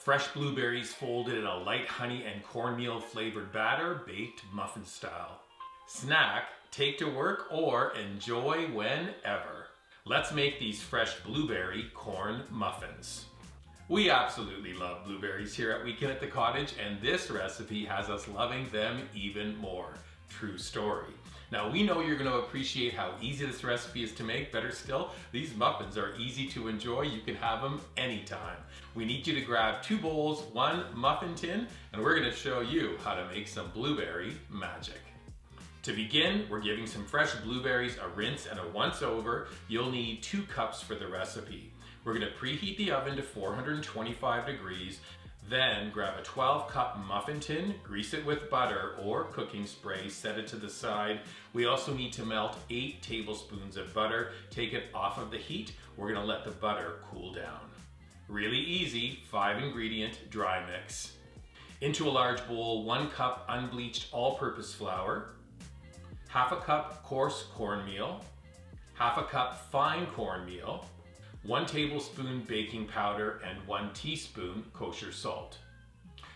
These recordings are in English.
Fresh blueberries folded in a light honey and cornmeal flavored batter, baked muffin style. Snack, take to work, or enjoy whenever. Let's make these fresh blueberry corn muffins. We absolutely love blueberries here at Weekend at the Cottage, and this recipe has us loving them even more. True story. Now we know you're going to appreciate how easy this recipe is to make. Better still, these muffins are easy to enjoy. You can have them anytime. We need you to grab 2 bowls, 1 muffin tin, and we're going to show you how to make some blueberry magic. To begin, we're giving some fresh blueberries a rinse and a once over. You'll need 2 cups for the recipe. We're going to preheat the oven to 425 degrees. Then grab a 12-cup muffin tin, grease it with butter or cooking spray, set it to the side. We also need to melt 8 tablespoons of butter. Take it off of the heat. We're going to let the butter cool down. Really easy, 5-ingredient dry mix. Into a large bowl, 1 cup unbleached all-purpose flour, 1/2 cup coarse cornmeal, 1/2 cup fine cornmeal, 1 tablespoon baking powder, and 1 teaspoon kosher salt.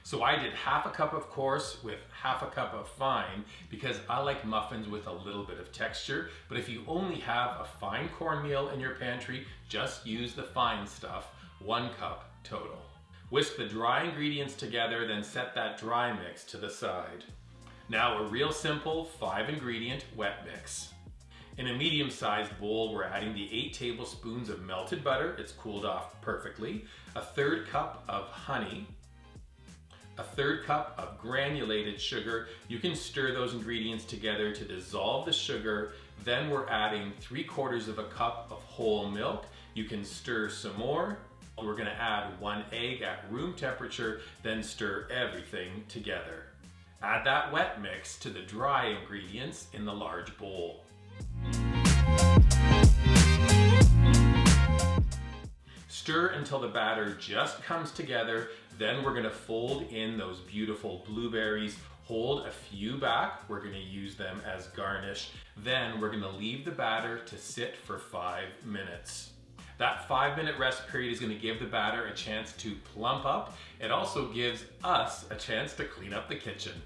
So I did 1/2 cup of coarse with 1/2 cup of fine because I like muffins with a little bit of texture. But if you only have a fine cornmeal in your pantry, just use the fine stuff, 1 cup total. Whisk the dry ingredients together, then set that dry mix to the side. Now a real simple 5-ingredient wet mix. In a medium-sized bowl, we're adding the 8 tablespoons of melted butter. It's cooled off perfectly. A 1/3 cup of honey. A 1/3 cup of granulated sugar. You can stir those ingredients together to dissolve the sugar. Then we're adding 3/4 cup of whole milk. You can stir some more. We're gonna add 1 egg at room temperature, then stir everything together. Add that wet mix to the dry ingredients in the large bowl. Stir until the batter just comes together. Then we're gonna fold in those beautiful blueberries. Hold a few back. We're gonna use them as garnish. Then we're gonna leave the batter to sit for 5 minutes. That 5-minute rest period is gonna give the batter a chance to plump up. It also gives us a chance to clean up the kitchen.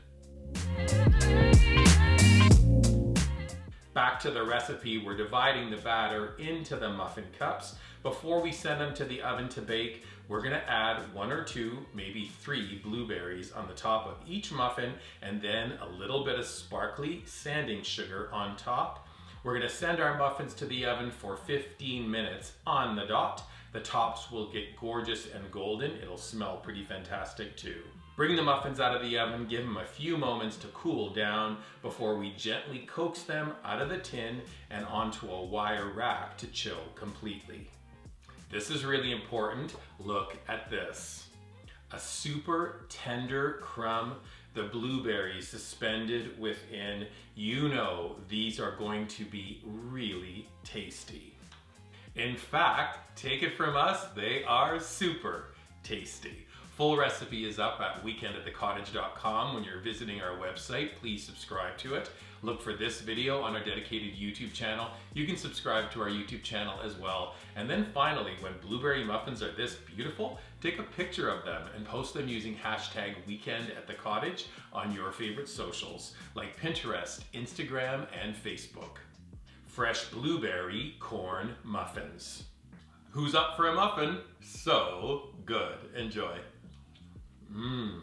Back to the recipe, we're dividing the batter into the muffin cups. Before we send them to the oven to bake, we're gonna add 1 or 2, maybe 3 blueberries on the top of each muffin, and then a little bit of sparkly sanding sugar on top. We're gonna send our muffins to the oven for 15 minutes on the dot. The tops will get gorgeous and golden. It'll smell pretty fantastic too. Bring the muffins out of the oven, give them a few moments to cool down before we gently coax them out of the tin and onto a wire rack to chill completely. This is really important. Look at this. A super tender crumb, the blueberries suspended within. You know these are going to be really tasty. In fact, take it from us, they are super tasty. Full recipe is up at weekendatthecottage.com. When you're visiting our website, please subscribe to it. Look for this video on our dedicated YouTube channel. You can subscribe to our YouTube channel as well. And then finally, when blueberry muffins are this beautiful, take a picture of them and post them using hashtag weekendatthecottage on your favorite socials like Pinterest, Instagram, and Facebook. Fresh blueberry corn muffins. Who's up for a muffin? So good. Enjoy. Mmm.